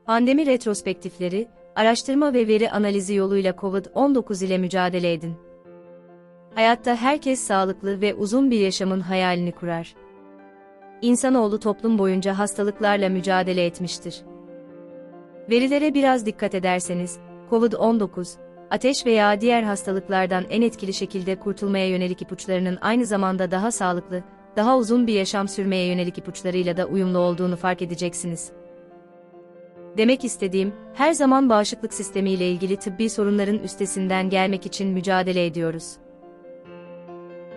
Pandemi retrospektifleri, araştırma ve veri analizi yoluyla COVID-19 ile mücadele edin. Hayatta herkes sağlıklı ve uzun bir yaşamın hayalini kurar. İnsanoğlu toplum boyunca hastalıklarla mücadele etmiştir. Verilere biraz dikkat ederseniz, COVID-19, ateş veya diğer hastalıklardan en etkili şekilde kurtulmaya yönelik ipuçlarının aynı zamanda daha sağlıklı, daha uzun bir yaşam sürmeye yönelik ipuçlarıyla da uyumlu olduğunu fark edeceksiniz. Demek istediğim, her zaman bağışıklık sistemiyle ilgili tıbbi sorunların üstesinden gelmek için mücadele ediyoruz.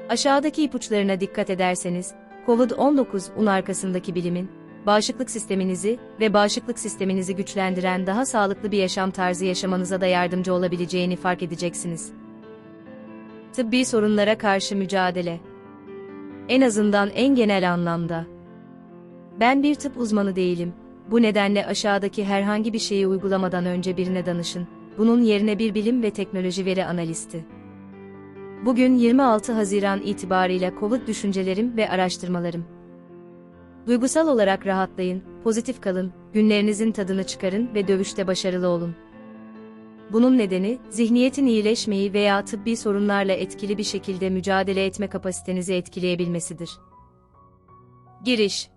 Aşağıdaki ipuçlarına dikkat ederseniz, COVID-19'un arkasındaki bilimin, bağışıklık sisteminizi ve bağışıklık sisteminizi güçlendiren daha sağlıklı bir yaşam tarzı yaşamanıza da yardımcı olabileceğini fark edeceksiniz. Tıbbi sorunlara karşı mücadele. En azından en genel anlamda. Ben bir tıp uzmanı değilim. Bu nedenle aşağıdaki herhangi bir şeyi uygulamadan önce birine danışın. Bunun yerine bir bilim ve teknoloji veri analisti. Bugün 26 Haziran itibarıyla COVID düşüncelerim ve araştırmalarım. Duygusal olarak rahatlayın, pozitif kalın, günlerinizin tadını çıkarın ve dövüşte başarılı olun. Bunun nedeni, zihniyetin iyileşmeyi veya tıbbi sorunlarla etkili bir şekilde mücadele etme kapasitenizi etkileyebilmesidir. Giriş.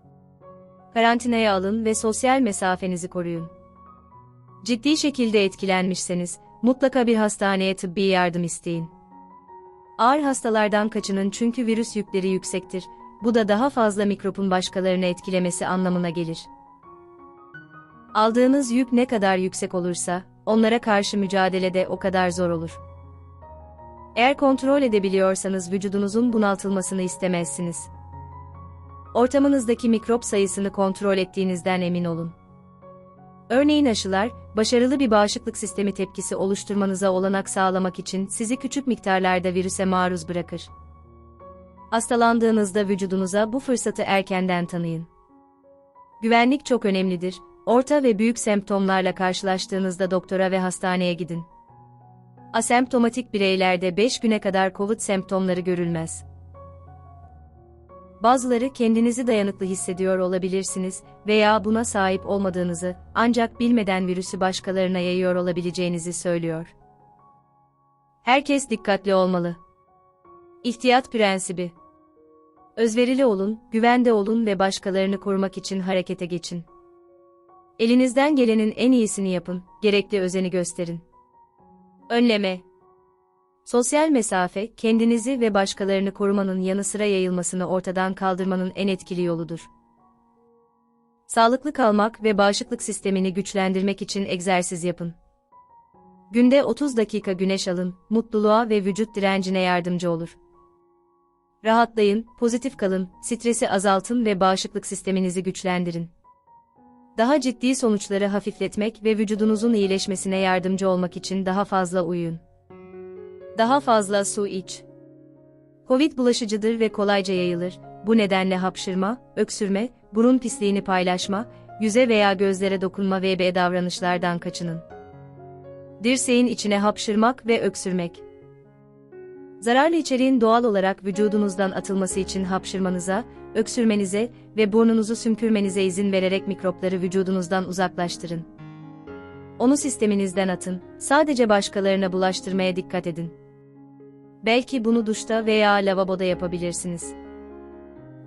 Karantinaya alın ve sosyal mesafenizi koruyun. Ciddi şekilde etkilenmişseniz, mutlaka bir hastaneye tıbbi yardım isteyin. Ağır hastalardan kaçının çünkü virüs yükleri yüksektir, bu da daha fazla mikropun başkalarını etkilemesi anlamına gelir. Aldığınız yük ne kadar yüksek olursa, onlara karşı mücadele de o kadar zor olur. Eğer kontrol edebiliyorsanız vücudunuzun bunaltılmasını istemezsiniz. Ortamınızdaki mikrop sayısını kontrol ettiğinizden emin olun. Örneğin aşılar, başarılı bir bağışıklık sistemi tepkisi oluşturmanıza olanak sağlamak için sizi küçük miktarlarda virüse maruz bırakır. Hastalandığınızda vücudunuza bu fırsatı erkenden tanıyın. Güvenlik çok önemlidir. Orta ve büyük semptomlarla karşılaştığınızda doktora ve hastaneye gidin. Asemptomatik bireylerde 5 güne kadar COVID semptomları görülmez. Bazıları kendinizi dayanıklı hissediyor olabilirsiniz veya buna sahip olmadığınızı, ancak bilmeden virüsü başkalarına yayıyor olabileceğinizi söylüyor. Herkes dikkatli olmalı. İhtiyat prensibi. Özverili olun, güvende olun ve başkalarını korumak için harekete geçin. Elinizden gelenin en iyisini yapın, gerekli özeni gösterin. Önleme. Sosyal mesafe, kendinizi ve başkalarını korumanın yanı sıra yayılmasını ortadan kaldırmanın en etkili yoludur. Sağlıklı kalmak ve bağışıklık sistemini güçlendirmek için egzersiz yapın. Günde 30 dakika güneş alın, mutluluğa ve vücut direncine yardımcı olur. Rahatlayın, pozitif kalın, stresi azaltın ve bağışıklık sisteminizi güçlendirin. Daha ciddi sonuçları hafifletmek ve vücudunuzun iyileşmesine yardımcı olmak için daha fazla uyuyun. Daha fazla su iç. Covid bulaşıcıdır ve kolayca yayılır. Bu nedenle hapşırma, öksürme, burun pisliğini paylaşma, yüze veya gözlere dokunma ve davranışlardan kaçının. Dirseğin içine hapşırmak ve öksürmek. Zararlı içeriğin doğal olarak vücudunuzdan atılması için hapşırmanıza, öksürmenize ve burnunuzu sümkürmenize izin vererek mikropları vücudunuzdan uzaklaştırın. Onu sisteminizden atın, sadece başkalarına bulaştırmaya dikkat edin. Belki bunu duşta veya lavaboda yapabilirsiniz.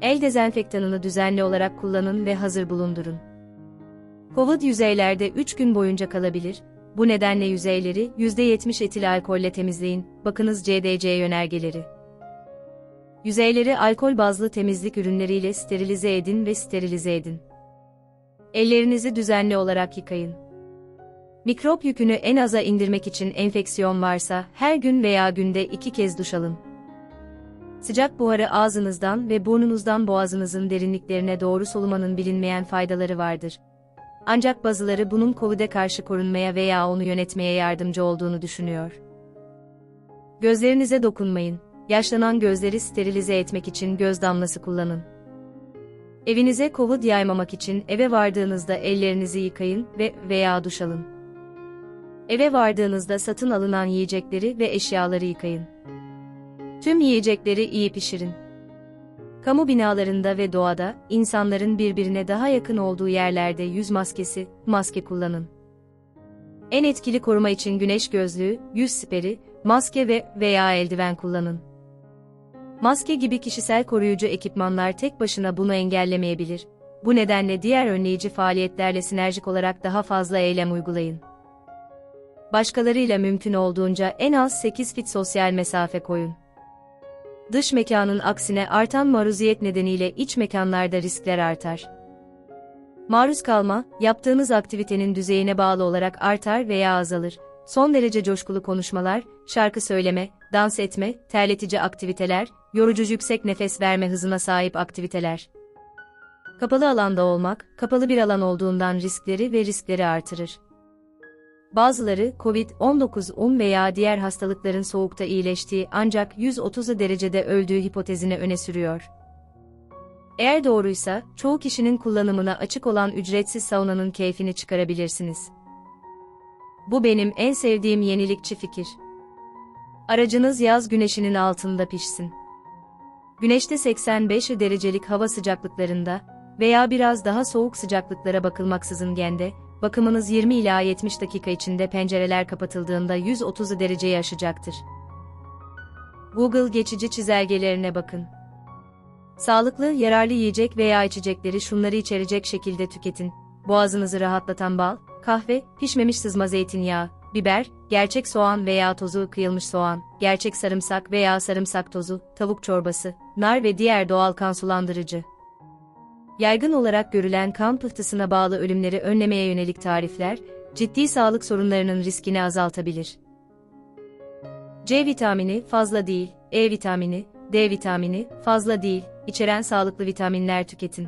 El dezenfektanını düzenli olarak kullanın ve hazır bulundurun. COVID yüzeylerde 3 gün boyunca kalabilir, bu nedenle yüzeyleri %70 etil alkolle temizleyin, bakınız CDC yönergeleri. Yüzeyleri alkol bazlı temizlik ürünleriyle sterilize edin ve sterilize edin. Ellerinizi düzenli olarak yıkayın. Mikrop yükünü en aza indirmek için enfeksiyon varsa her gün veya günde 2 kez duş alın. Sıcak buharı ağzınızdan ve burnunuzdan boğazınızın derinliklerine doğru solumanın bilinmeyen faydaları vardır. Ancak bazıları bunun COVID'e karşı korunmaya veya onu yönetmeye yardımcı olduğunu düşünüyor. Gözlerinize dokunmayın. Yaşlanan gözleri sterilize etmek için göz damlası kullanın. Evinize COVID yaymamak için eve vardığınızda ellerinizi yıkayın ve veya duş alın. Eve vardığınızda satın alınan yiyecekleri ve eşyaları yıkayın. Tüm yiyecekleri iyi pişirin. Kamu binalarında ve doğada, insanların birbirine daha yakın olduğu yerlerde yüz maskesi, maske kullanın. En etkili koruma için güneş gözlüğü, yüz siperi, maske veya eldiven kullanın. Maske gibi kişisel koruyucu ekipmanlar tek başına bunu engellemeyebilir. Bu nedenle diğer önleyici faaliyetlerle sinerjik olarak daha fazla eylem uygulayın. Başkalarıyla mümkün olduğunca en az 8 fit sosyal mesafe koyun. Dış mekanın aksine artan maruziyet nedeniyle iç mekanlarda riskler artar. Maruz kalma, yaptığınız aktivitenin düzeyine bağlı olarak artar veya azalır. Son derece coşkulu konuşmalar, şarkı söyleme, dans etme, terletici aktiviteler, yorucu yüksek nefes verme hızına sahip aktiviteler. Kapalı alanda olmak, kapalı bir alan olduğundan riskleri artırır. Bazıları COVID-19 veya diğer hastalıkların soğukta iyileştiği ancak 130 derecede öldüğü hipotezini öne sürüyor. Eğer doğruysa, çoğu kişinin kullanımına açık olan ücretsiz saunanın keyfini çıkarabilirsiniz. Bu benim en sevdiğim yenilikçi fikir. Aracınız yaz güneşinin altında pişsin. Güneşte 85 derecelik hava sıcaklıklarında veya biraz daha soğuk sıcaklıklara bakılmaksızın gende, bakımınız 20 ila 70 dakika içinde pencereler kapatıldığında 130 dereceyi aşacaktır. Google geçici çizelgelerine bakın. Sağlıklı, yararlı yiyecek veya içecekleri şunları içerecek şekilde tüketin. Boğazınızı rahatlatan bal, kahve, pişmemiş sızma zeytinyağı, biber, gerçek soğan veya tozu kıyılmış soğan, gerçek sarımsak veya sarımsak tozu, tavuk çorbası, nar ve diğer doğal kan sulandırıcı. Yaygın olarak görülen kan pıhtısına bağlı ölümleri önlemeye yönelik tarifler, ciddi sağlık sorunlarının riskini azaltabilir. C vitamini fazla değil, E vitamini, D vitamini fazla değil, içeren sağlıklı vitaminler tüketin.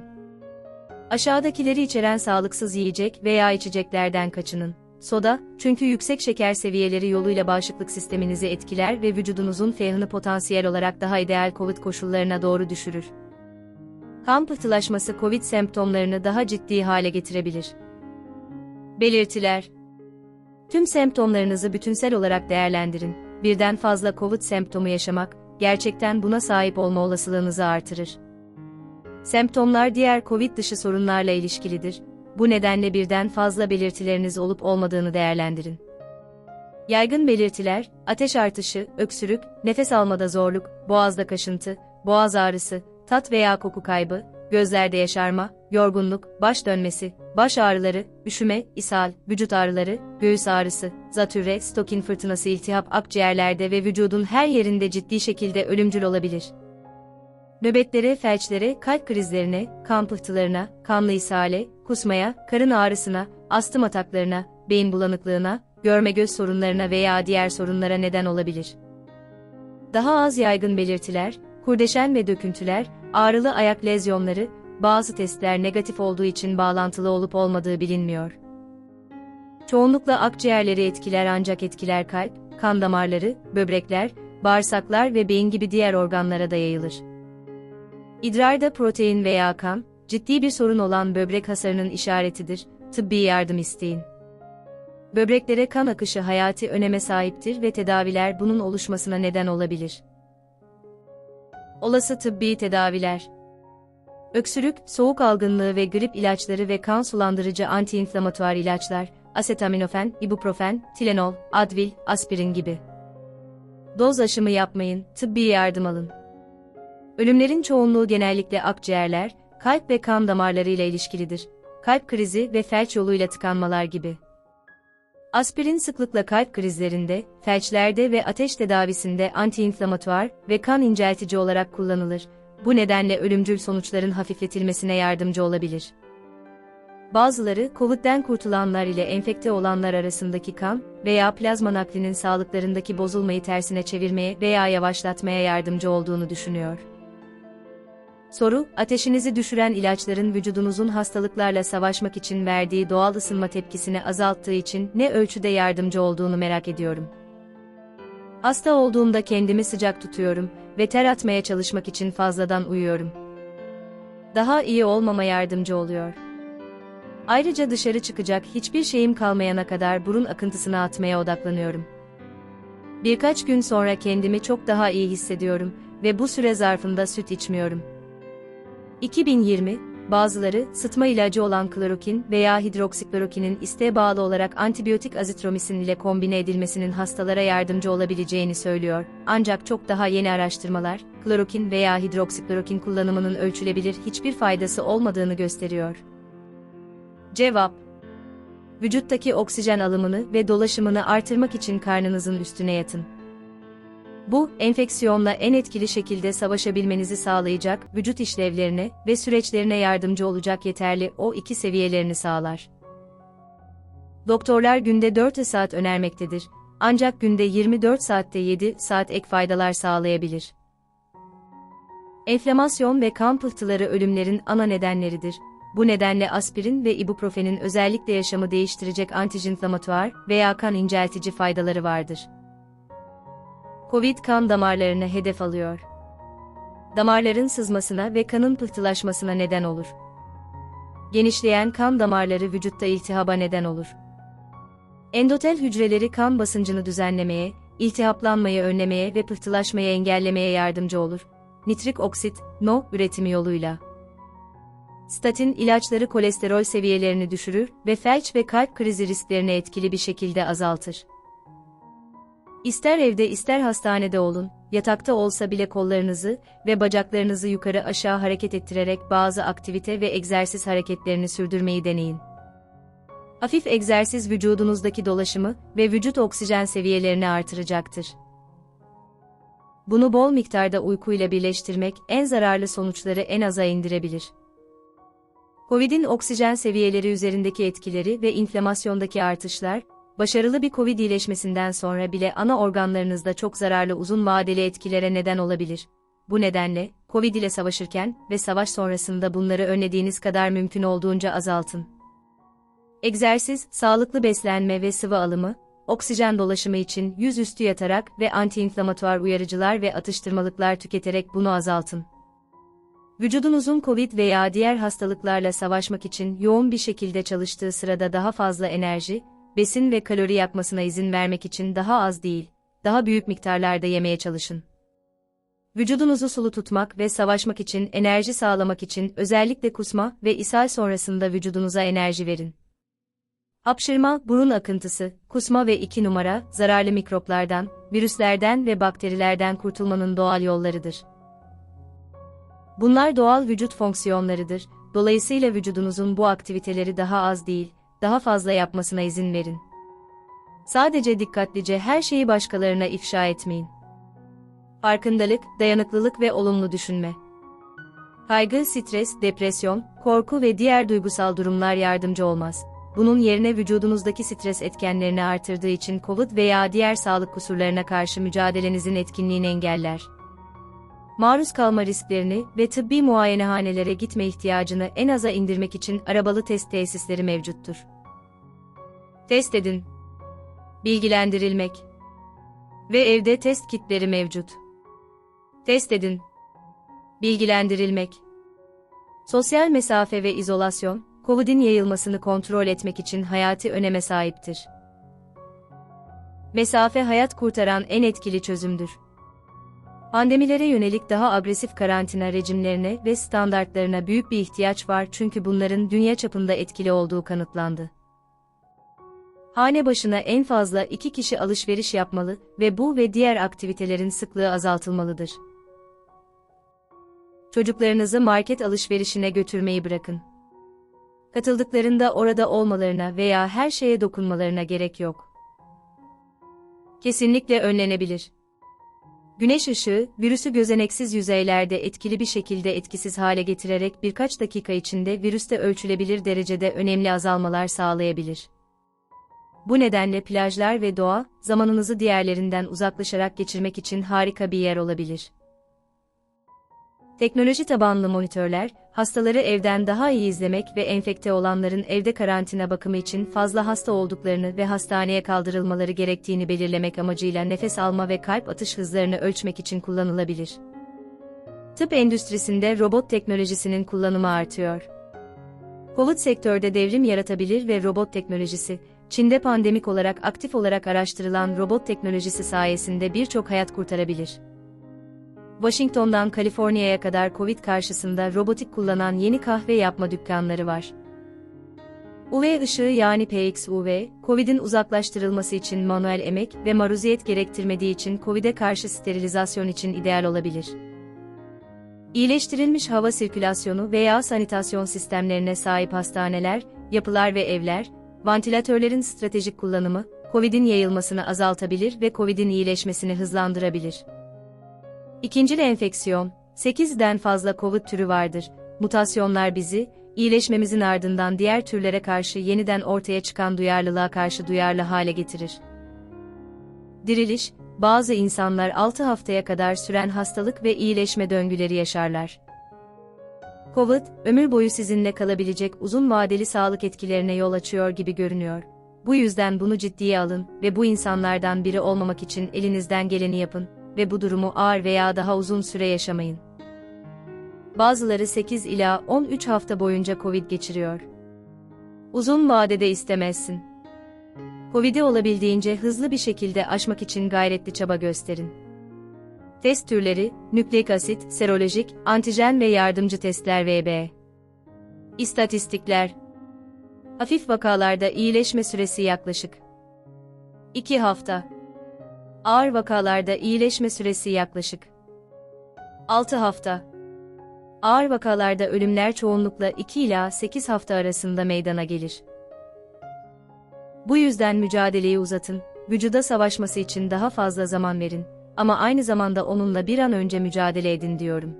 Aşağıdakileri içeren sağlıksız yiyecek veya içeceklerden kaçının. Soda, çünkü yüksek şeker seviyeleri yoluyla bağışıklık sisteminizi etkiler ve vücudunuzun pH'ını potansiyel olarak daha ideal COVID koşullarına doğru düşürür. Kan pıhtılaşması COVID semptomlarını daha ciddi hale getirebilir. Belirtiler: tüm semptomlarınızı bütünsel olarak değerlendirin. Birden fazla COVID semptomu yaşamak, gerçekten buna sahip olma olasılığınızı artırır. Semptomlar diğer COVID dışı sorunlarla ilişkilidir. Bu nedenle birden fazla belirtileriniz olup olmadığını değerlendirin. Yaygın belirtiler, ateş artışı, öksürük, nefes almada zorluk, boğazda kaşıntı, boğaz ağrısı, tat veya koku kaybı, gözlerde yaşarma, yorgunluk, baş dönmesi, baş ağrıları, üşüme, ishal, vücut ağrıları, göğüs ağrısı, zatürre, stokin fırtınası, iltihap akciğerlerde ve vücudun her yerinde ciddi şekilde ölümcül olabilir. Nöbetlere, felçlere, kalp krizlerine, kan pıhtılarına, kanlı ishale, kusmaya, karın ağrısına, astım ataklarına, beyin bulanıklığına, görme göz sorunlarına veya diğer sorunlara neden olabilir. Daha az yaygın belirtiler, kurdeşen ve döküntüler, ağrılı ayak lezyonları, bazı testler negatif olduğu için bağlantılı olup olmadığı bilinmiyor. Çoğunlukla akciğerleri etkiler ancak etkiler kalp, kan damarları, böbrekler, bağırsaklar ve beyin gibi diğer organlara da yayılır. İdrarda protein veya kan, ciddi bir sorun olan böbrek hasarının işaretidir, tıbbi yardım isteyin. Böbreklere kan akışı hayati öneme sahiptir ve tedaviler bunun oluşmasına neden olabilir. Olası tıbbi tedaviler: öksürük, soğuk algınlığı ve grip ilaçları ve kan sulandırıcı antiinflamatuar ilaçlar, asetaminofen, ibuprofen, Tylenol, Advil, aspirin gibi. Doz aşımı yapmayın, tıbbi yardım alın. Ölümlerin çoğunluğu genellikle akciğerler, kalp ve kan damarları ile ilişkilidir. Kalp krizi ve felç yoluyla tıkanmalar gibi. Aspirin sıklıkla kalp krizlerinde, felçlerde ve ateş tedavisinde antiinflamatuar ve kan inceltici olarak kullanılır. Bu nedenle ölümcül sonuçların hafifletilmesine yardımcı olabilir. Bazıları, COVID'den kurtulanlar ile enfekte olanlar arasındaki kan veya plazma naklinin sağlıklarındaki bozulmayı tersine çevirmeye veya yavaşlatmaya yardımcı olduğunu düşünüyor. Soru, ateşinizi düşüren ilaçların vücudunuzun hastalıklarla savaşmak için verdiği doğal ısınma tepkisini azalttığı için ne ölçüde yardımcı olduğunu merak ediyorum. Hasta olduğumda kendimi sıcak tutuyorum ve ter atmaya çalışmak için fazladan uyuyorum. Daha iyi olmama yardımcı oluyor. Ayrıca dışarı çıkacak hiçbir şeyim kalmayana kadar burun akıntısını atmaya odaklanıyorum. Birkaç gün sonra kendimi çok daha iyi hissediyorum ve bu süre zarfında süt içmiyorum. 2020, bazıları, sıtma ilacı olan klorokin veya hidroksiklorokinin isteğe bağlı olarak antibiyotik azitromisin ile kombine edilmesinin hastalara yardımcı olabileceğini söylüyor. Ancak çok daha yeni araştırmalar, klorokin veya hidroksiklorokin kullanımının ölçülebilir hiçbir faydası olmadığını gösteriyor. Cevap: vücuttaki oksijen alımını ve dolaşımını artırmak için karnınızın üstüne yatın. Bu, enfeksiyonla en etkili şekilde savaşabilmenizi sağlayacak, vücut işlevlerine ve süreçlerine yardımcı olacak yeterli O2 seviyelerini sağlar. Doktorlar günde 4 saat önermektedir, ancak günde 24 saatte 7 saat ek faydalar sağlayabilir. Enflamasyon ve kan pıhtıları ölümlerin ana nedenleridir. Bu nedenle aspirin ve ibuprofenin özellikle yaşamı değiştirecek antiinflamatuar veya kan inceltici faydaları vardır. Covid kan damarlarını hedef alıyor. Damarların sızmasına ve kanın pıhtılaşmasına neden olur. Genişleyen kan damarları vücutta iltihaba neden olur. Endotel hücreleri kan basıncını düzenlemeye, iltihaplanmayı önlemeye ve pıhtılaşmayı engellemeye yardımcı olur. Nitrik oksit, NO, üretimi yoluyla. Statin ilaçları kolesterol seviyelerini düşürür ve felç ve kalp krizi risklerini etkili bir şekilde azaltır. İster evde ister hastanede olun, yatakta olsa bile kollarınızı ve bacaklarınızı yukarı aşağı hareket ettirerek bazı aktivite ve egzersiz hareketlerini sürdürmeyi deneyin. Hafif egzersiz vücudunuzdaki dolaşımı ve vücut oksijen seviyelerini artıracaktır. Bunu bol miktarda uykuyla birleştirmek en zararlı sonuçları en aza indirebilir. Covid'in oksijen seviyeleri üzerindeki etkileri ve inflamasyondaki artışlar, başarılı bir Covid iyileşmesinden sonra bile ana organlarınızda çok zararlı uzun vadeli etkilere neden olabilir. Bu nedenle, Covid ile savaşırken ve savaş sonrasında bunları önlediğiniz kadar mümkün olduğunca azaltın. Egzersiz, sağlıklı beslenme ve sıvı alımı, oksijen dolaşımı için yüzüstü yatarak ve antiinflamatuar uyarıcılar ve atıştırmalıklar tüketerek bunu azaltın. Vücudunuzun Covid veya diğer hastalıklarla savaşmak için yoğun bir şekilde çalıştığı sırada daha fazla enerji, besin ve kalori yakmasına izin vermek için daha az değil, daha büyük miktarlarda yemeye çalışın. Vücudunuzu sulu tutmak ve savaşmak için enerji sağlamak için özellikle kusma ve ishal sonrasında vücudunuza enerji verin. Hapşırma, burun akıntısı, kusma ve 2 numara, zararlı mikroplardan, virüslerden ve bakterilerden kurtulmanın doğal yollarıdır. Bunlar doğal vücut fonksiyonlarıdır, dolayısıyla vücudunuzun bu aktiviteleri daha az değil, daha fazla yapmasına izin verin. Sadece dikkatlice her şeyi başkalarına ifşa etmeyin. Farkındalık, dayanıklılık ve olumlu düşünme. Kaygı, stres, depresyon, korku ve diğer duygusal durumlar yardımcı olmaz. Bunun yerine vücudunuzdaki stres etkenlerini artırdığı için COVID veya diğer sağlık kusurlarına karşı mücadelenizin etkinliğini engeller. Maruz kalma risklerini ve tıbbi muayenehanelere gitme ihtiyacını en aza indirmek için arabalı test tesisleri mevcuttur. Test edin. Bilgilendirilmek. Ve evde test kitleri mevcut. Test edin. Bilgilendirilmek. Sosyal mesafe ve izolasyon, COVID'in yayılmasını kontrol etmek için hayati öneme sahiptir. Mesafe hayat kurtaran en etkili çözümdür. Pandemilere yönelik daha agresif karantina rejimlerine ve standartlarına büyük bir ihtiyaç var çünkü bunların dünya çapında etkili olduğu kanıtlandı. Hane başına en fazla 2 kişi alışveriş yapmalı ve bu ve diğer aktivitelerin sıklığı azaltılmalıdır. Çocuklarınızı market alışverişine götürmeyi bırakın. Katıldıklarında orada olmalarına veya her şeye dokunmalarına gerek yok. Kesinlikle önlenebilir. Güneş ışığı, virüsü gözeneksiz yüzeylerde etkili bir şekilde etkisiz hale getirerek birkaç dakika içinde virüste ölçülebilir derecede önemli azalmalar sağlayabilir. Bu nedenle plajlar ve doğa, zamanınızı diğerlerinden uzaklaşarak geçirmek için harika bir yer olabilir. Teknoloji tabanlı monitörler, hastaları evden daha iyi izlemek ve enfekte olanların evde karantina bakımı için fazla hasta olduklarını ve hastaneye kaldırılmaları gerektiğini belirlemek amacıyla nefes alma ve kalp atış hızlarını ölçmek için kullanılabilir. Tıp endüstrisinde robot teknolojisinin kullanımı artıyor. COVID sektörde devrim yaratabilir ve robot teknolojisi, Çin'de pandemik olarak aktif olarak araştırılan robot teknolojisi sayesinde birçok hayat kurtarabilir. Washington'dan Kaliforniya'ya kadar Covid karşısında robotik kullanan yeni kahve yapma dükkanları var. UV ışığı yani PXUV, Covid'in uzaklaştırılması için manuel emek ve maruziyet gerektirmediği için Covid'e karşı sterilizasyon için ideal olabilir. İyileştirilmiş hava sirkülasyonu veya sanitasyon sistemlerine sahip hastaneler, yapılar ve evler, vantilatörlerin stratejik kullanımı, Covid'in yayılmasını azaltabilir ve Covid'in iyileşmesini hızlandırabilir. İkincil enfeksiyon, 8'den fazla Covid türü vardır. Mutasyonlar bizi, iyileşmemizin ardından diğer türlere karşı yeniden ortaya çıkan duyarlılığa karşı duyarlı hale getirir. Diriliş, bazı insanlar 6 haftaya kadar süren hastalık ve iyileşme döngüleri yaşarlar. Covid, ömür boyu sizinle kalabilecek uzun vadeli sağlık etkilerine yol açıyor gibi görünüyor. Bu yüzden bunu ciddiye alın ve bu insanlardan biri olmamak için elinizden geleni yapın ve bu durumu ağır veya daha uzun süre yaşamayın. Bazıları 8 ila 13 hafta boyunca Covid geçiriyor. Uzun vadede istemezsin. Covid'i olabildiğince hızlı bir şekilde aşmak için gayretli çaba gösterin. Test türleri, nükleik asit, serolojik, antijen ve yardımcı testler vb. İstatistikler. Hafif vakalarda iyileşme süresi yaklaşık 2 hafta. Ağır vakalarda iyileşme süresi yaklaşık 6 hafta. Ağır vakalarda ölümler çoğunlukla 2 ila 8 hafta arasında meydana gelir. Bu yüzden mücadeleyi uzatın, vücuda savaşması için daha fazla zaman verin ama aynı zamanda onunla bir an önce mücadele edin diyorum.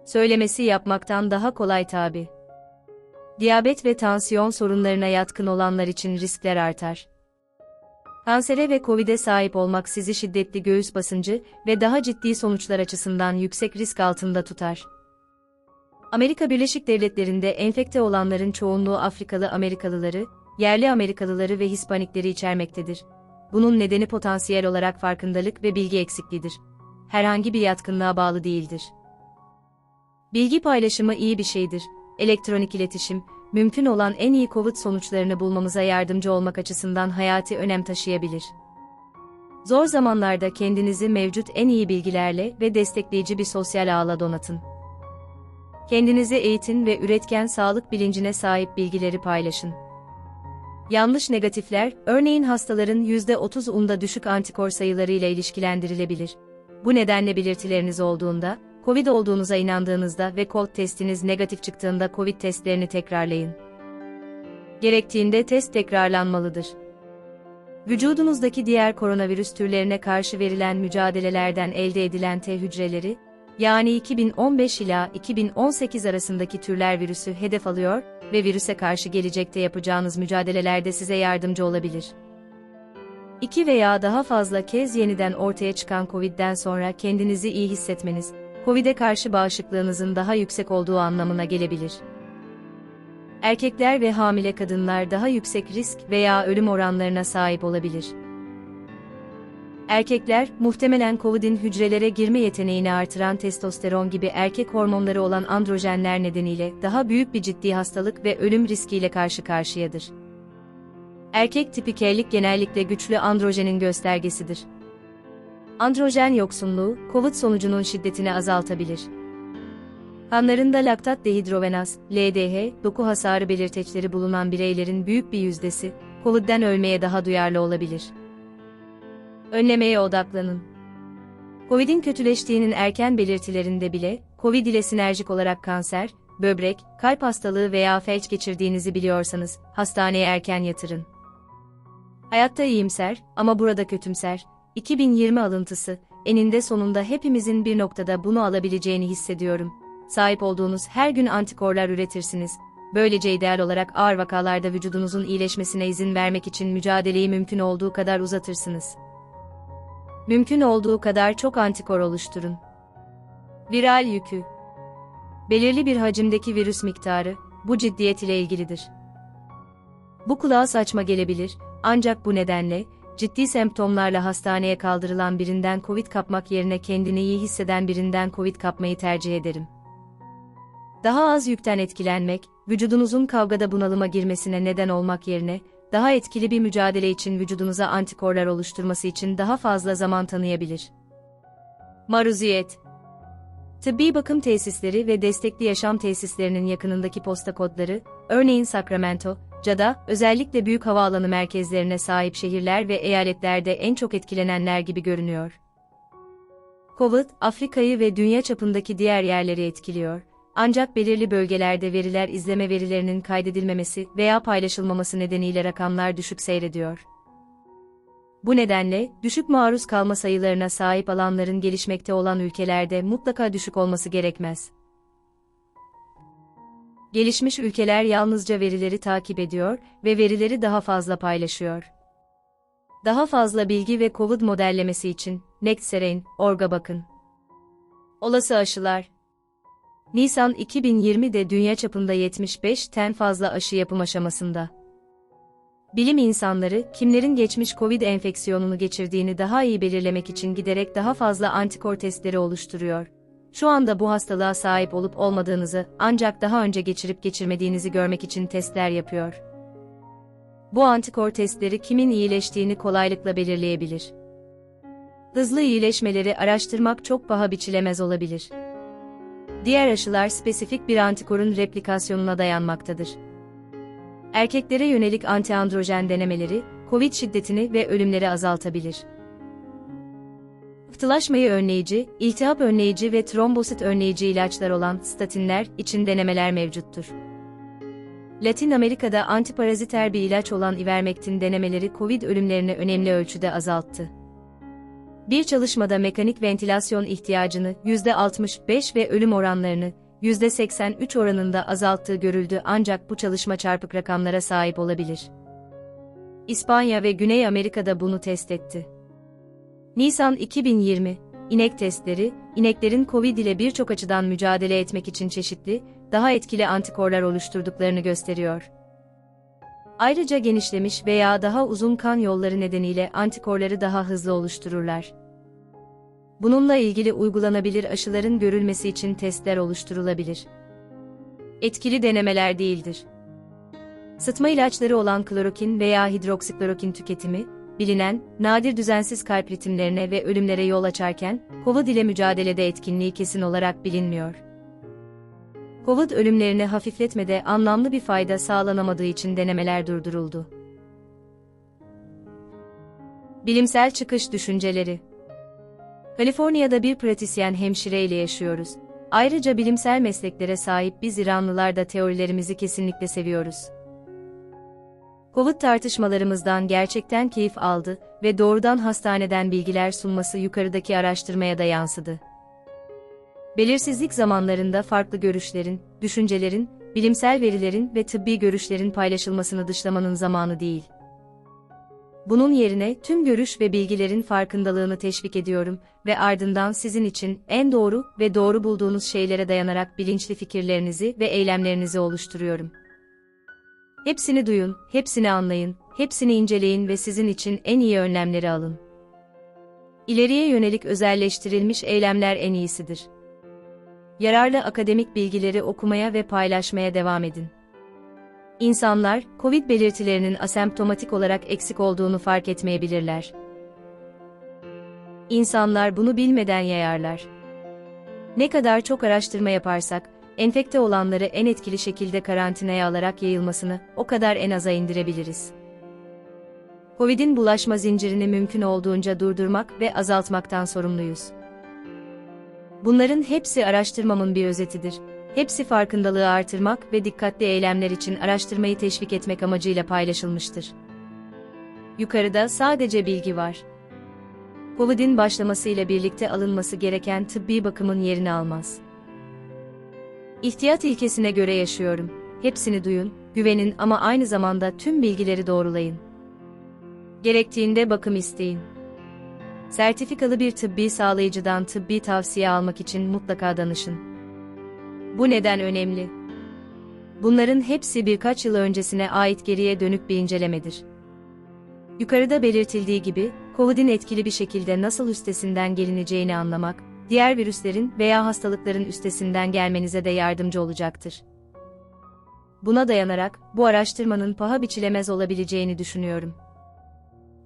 Söylemesi yapmaktan daha kolay tabii. Diyabet ve tansiyon sorunlarına yatkın olanlar için riskler artar. Kansere ve Covid'e sahip olmak sizi şiddetli göğüs basıncı ve daha ciddi sonuçlar açısından yüksek risk altında tutar. Amerika Birleşik Devletleri'nde enfekte olanların çoğunluğu Afrikalı Amerikalıları, yerli Amerikalıları ve Hispanikleri içermektedir. Bunun nedeni potansiyel olarak farkındalık ve bilgi eksikliğidir. Herhangi bir yatkınlığa bağlı değildir. Bilgi paylaşımı iyi bir şeydir. Elektronik iletişim, mümkün olan en iyi Covid sonuçlarını bulmamıza yardımcı olmak açısından hayati önem taşıyabilir. Zor zamanlarda kendinizi mevcut en iyi bilgilerle ve destekleyici bir sosyal ağla donatın. Kendinizi eğitin ve üretken sağlık bilincine sahip bilgileri paylaşın. Yanlış negatifler, örneğin hastaların %30'unda düşük antikor sayılarıyla ilişkilendirilebilir. Bu nedenle belirtileriniz olduğunda, Covid olduğunuza inandığınızda ve Covid testiniz negatif çıktığında Covid testlerini tekrarlayın. Gerektiğinde test tekrarlanmalıdır. Vücudunuzdaki diğer koronavirüs türlerine karşı verilen mücadelelerden elde edilen T hücreleri, yani 2015 ila 2018 arasındaki türler virüsü hedef alıyor ve virüse karşı gelecekte yapacağınız mücadelelerde size yardımcı olabilir. 2 veya daha fazla kez yeniden ortaya çıkan Covid'den sonra kendinizi iyi hissetmeniz, Covid'e karşı bağışıklığınızın daha yüksek olduğu anlamına gelebilir. Erkekler ve hamile kadınlar daha yüksek risk veya ölüm oranlarına sahip olabilir. Erkekler, muhtemelen Covid'in hücrelere girme yeteneğini artıran testosteron gibi erkek hormonları olan androjenler nedeniyle daha büyük bir ciddi hastalık ve ölüm riskiyle karşı karşıyadır. Erkek tipikellik genellikle güçlü androjenin göstergesidir. Androjen yoksunluğu, Covid sonucunun şiddetini azaltabilir. Kanlarında laktat dehidrogenaz, LDH, doku hasarı belirteçleri bulunan bireylerin büyük bir yüzdesi, Covid'den ölmeye daha duyarlı olabilir. Önlemeye odaklanın. Covid'in kötüleştiğinin erken belirtilerinde bile, Covid ile sinerjik olarak kanser, böbrek, kalp hastalığı veya felç geçirdiğinizi biliyorsanız, hastaneye erken yatırın. Hayatta iyimser, ama burada kötümser, 2020 alıntısı, eninde sonunda hepimizin bir noktada bunu alabileceğini hissediyorum. Sahip olduğunuz her gün antikorlar üretirsiniz. Böylece ideal olarak ağır vakalarda vücudunuzun iyileşmesine izin vermek için mücadeleyi mümkün olduğu kadar uzatırsınız. Mümkün olduğu kadar çok antikor oluşturun. Viral yükü. Belirli bir hacimdeki virüs miktarı, bu ciddiyet ile ilgilidir. Bu kulağa saçma gelebilir, ancak bu nedenle, ciddi semptomlarla hastaneye kaldırılan birinden Covid kapmak yerine kendini iyi hisseden birinden Covid kapmayı tercih ederim. Daha az yükten etkilenmek, vücudunuzun kavgada bunalıma girmesine neden olmak yerine, daha etkili bir mücadele için vücudunuza antikorlar oluşturması için daha fazla zaman tanıyabilir. Maruziyet. Tıbbi bakım tesisleri ve destekli yaşam tesislerinin yakınındaki posta kodları, örneğin Sacramento, Ca'da, özellikle büyük havaalanı merkezlerine sahip şehirler ve eyaletlerde en çok etkilenenler gibi görünüyor. Covid, Afrika'yı ve dünya çapındaki diğer yerleri etkiliyor. Ancak belirli bölgelerde veriler izleme verilerinin kaydedilmemesi veya paylaşılmaması nedeniyle rakamlar düşük seyrediyor. Bu nedenle, düşük maruz kalma sayılarına sahip alanların gelişmekte olan ülkelerde mutlaka düşük olması gerekmez. Gelişmiş ülkeler yalnızca verileri takip ediyor ve verileri daha fazla paylaşıyor. Daha fazla bilgi ve Covid modellemesi için Next.org'a bakın. Olası aşılar. Nisan 2020'de dünya çapında 75'ten fazla aşı yapım aşamasında. Bilim insanları, kimlerin geçmiş Covid enfeksiyonunu geçirdiğini daha iyi belirlemek için giderek daha fazla antikor testleri oluşturuyor. Şu anda bu hastalığa sahip olup olmadığınızı, ancak daha önce geçirip geçirmediğinizi görmek için testler yapıyor. Bu antikor testleri kimin iyileştiğini kolaylıkla belirleyebilir. Hızlı iyileşmeleri araştırmak çok paha biçilemez olabilir. Diğer aşılar spesifik bir antikorun replikasyonuna dayanmaktadır. Erkeklere yönelik antiandrojen denemeleri, Covid şiddetini ve ölümleri azaltabilir. Pıhtılaşmayı önleyici, iltihap önleyici ve trombosit önleyici ilaçlar olan statinler için denemeler mevcuttur. Latin Amerika'da antiparaziter bir ilaç olan ivermektin denemeleri Covid ölümlerini önemli ölçüde azalttı. Bir çalışmada mekanik ventilasyon ihtiyacını %65 ve ölüm oranlarını %83 oranında azalttığı görüldü, ancak bu çalışma çarpık rakamlara sahip olabilir. İspanya ve Güney Amerika'da bunu test etti. Nisan 2020, inek testleri, ineklerin Covid ile birçok açıdan mücadele etmek için çeşitli, daha etkili antikorlar oluşturduklarını gösteriyor. Ayrıca genişlemiş veya daha uzun kan yolları nedeniyle antikorları daha hızlı oluştururlar. Bununla ilgili uygulanabilir aşıların görülmesi için testler oluşturulabilir. Etkili denemeler değildir. Sıtma ilaçları olan klorokin veya hidroksiklorokin tüketimi, bilinen, nadir düzensiz kalp ritimlerine ve ölümlere yol açarken, Covid ile mücadelede etkinliği kesin olarak bilinmiyor. Covid ölümlerini hafifletmede anlamlı bir fayda sağlanamadığı için denemeler durduruldu. Bilimsel çıkış düşünceleri. Kaliforniya'da bir pratisyen hemşire ile yaşıyoruz. Ayrıca bilimsel mesleklere sahip biz İranlılar da teorilerimizi kesinlikle seviyoruz. Covid tartışmalarımızdan gerçekten keyif aldı ve doğrudan hastaneden bilgiler sunması yukarıdaki araştırmaya da yansıdı. Belirsizlik zamanlarında farklı görüşlerin, düşüncelerin, bilimsel verilerin ve tıbbi görüşlerin paylaşılmasını dışlamanın zamanı değil. Bunun yerine tüm görüş ve bilgilerin farkındalığını teşvik ediyorum ve ardından sizin için en doğru ve doğru bulduğunuz şeylere dayanarak bilinçli fikirlerinizi ve eylemlerinizi oluşturuyorum. Hepsini duyun, hepsini anlayın, hepsini inceleyin ve sizin için en iyi önlemleri alın. İleriye yönelik özelleştirilmiş eylemler en iyisidir. Yararlı akademik bilgileri okumaya ve paylaşmaya devam edin. İnsanlar, Covid belirtilerinin asemptomatik olarak eksik olduğunu fark etmeyebilirler. İnsanlar bunu bilmeden yayarlar. Ne kadar çok araştırma yaparsak, enfekte olanları en etkili şekilde karantinaya alarak yayılmasını o kadar en aza indirebiliriz. Covid'in bulaşma zincirini mümkün olduğunca durdurmak ve azaltmaktan sorumluyuz. Bunların hepsi araştırmamın bir özetidir. Hepsi farkındalığı artırmak ve dikkatli eylemler için araştırmayı teşvik etmek amacıyla paylaşılmıştır. Yukarıda sadece bilgi var. Covid'in başlamasıyla birlikte alınması gereken tıbbi bakımın yerini almaz. İhtiyat ilkesine göre yaşıyorum. Hepsini duyun, güvenin ama aynı zamanda tüm bilgileri doğrulayın. Gerektiğinde bakım isteyin. Sertifikalı bir tıbbi sağlayıcıdan tıbbi tavsiye almak için mutlaka danışın. Bu neden önemli? Bunların hepsi birkaç yıl öncesine ait geriye dönük bir incelemedir. Yukarıda belirtildiği gibi, Covid'in etkili bir şekilde nasıl üstesinden gelineceğini anlamak, diğer virüslerin veya hastalıkların üstesinden gelmenize de yardımcı olacaktır. Buna dayanarak, bu araştırmanın paha biçilemez olabileceğini düşünüyorum.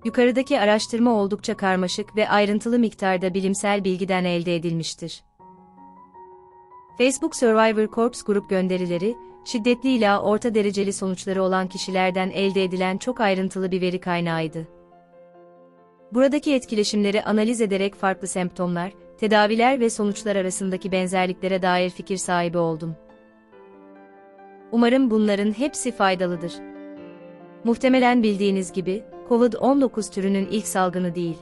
Yukarıdaki araştırma oldukça karmaşık ve ayrıntılı miktarda bilimsel bilgiden elde edilmiştir. Facebook Survivor Corps grup gönderileri, şiddetli ila orta dereceli sonuçları olan kişilerden elde edilen çok ayrıntılı bir veri kaynağıydı. Buradaki etkileşimleri analiz ederek farklı semptomlar, tedaviler ve sonuçlar arasındaki benzerliklere dair fikir sahibi oldum. Umarım bunların hepsi faydalıdır. Muhtemelen bildiğiniz gibi, COVID-19 türünün ilk salgını değil.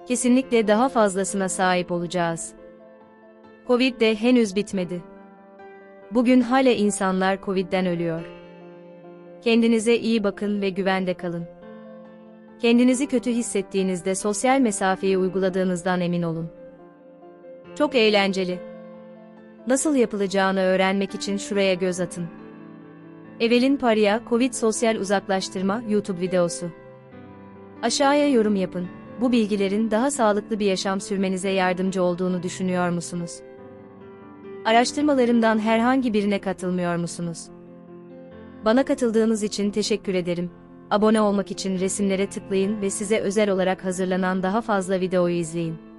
Kesinlikle daha fazlasına sahip olacağız. Covid de henüz bitmedi. Bugün hala insanlar Covid'den ölüyor. Kendinize iyi bakın ve güvende kalın. Kendinizi kötü hissettiğinizde sosyal mesafeyi uyguladığınızdan emin olun. Çok eğlenceli. Nasıl yapılacağını öğrenmek için şuraya göz atın. Evelyn Paria, Covid sosyal uzaklaştırma YouTube videosu. Aşağıya yorum yapın. Bu bilgilerin daha sağlıklı bir yaşam sürmenize yardımcı olduğunu düşünüyor musunuz? Araştırmalarımdan herhangi birine katılmıyor musunuz? Bana katıldığınız için teşekkür ederim. Abone olmak için resimlere tıklayın ve size özel olarak hazırlanan daha fazla videoyu izleyin.